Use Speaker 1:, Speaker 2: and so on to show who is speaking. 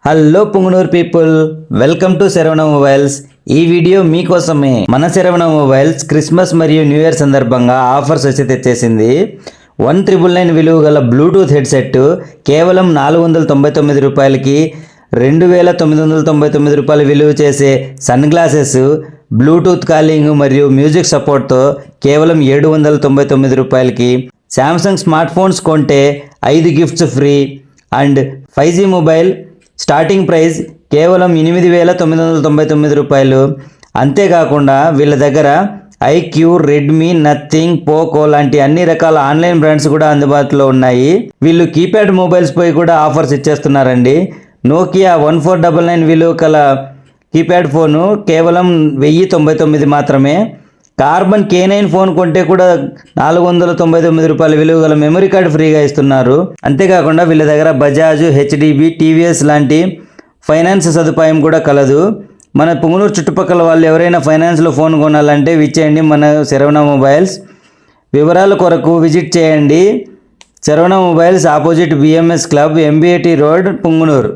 Speaker 1: Hello Punganur people, welcome to Saravana mobiles. ఈ video మీకోసమే. మన శరవణ మొబైల్స్ క్రిస్మస్ మరియు న్యూ ఇయర్ సందర్భంగా ఆఫర్స్ వచ్చి తెచ్చేసింది. 1999 విలువ గల బ్లూటూత్ హెడ్సెట్ కేవలం 499 రూపాయలకి, 2999 రూపాయలు విలువ చేసే సన్ గ్లాసెస్ బ్లూటూత్ కాలింగ్ మరియు మ్యూజిక్ సపోర్ట్తో కేవలం 799 రూపాయలకి, శాంసంగ్ స్మార్ట్ ఫోన్స్ కొంటే 5 gifts free and 5G mobile starting price కేవలం 8999 రూపాయలు. అంతేకాకుండా వీళ్ళ దగ్గర ఐక్యూ, రెడ్మీ, నథింగ్, పోకో లాంటి అన్ని రకాల ఆన్లైన్ బ్రాండ్స్ కూడా అందుబాటులో ఉన్నాయి. వీళ్ళు కీప్యాడ్ మొబైల్స్ పై కూడా ఆఫర్స్ ఇచ్చేస్తున్నారండి. నోకియా 1499 విలువ కల కీప్యాడ్ ఫోను కేవలం 1099 మాత్రమే. కార్బన్ K9 ఫోన్ కొంటే కూడా 499 రూపాయల విలువ గల మెమరీ కార్డు ఫ్రీగా ఇస్తున్నారు. అంతేకాకుండా వీళ్ళ దగ్గర బజాజ్, హెచ్డిబి, టీవీఎస్ లాంటి ఫైనాన్స్ సదుపాయం కూడా కలదు. మన పుంగనూరు చుట్టుపక్కల వాళ్ళు ఎవరైనా ఫైనాన్స్లో ఫోన్ కొనాలంటే విచ్చేయండి మన శరవణ మొబైల్స్. వివరాల కొరకు విజిట్ చేయండి Saravana mobiles, opposite BMS club, MBAT road, Punganur.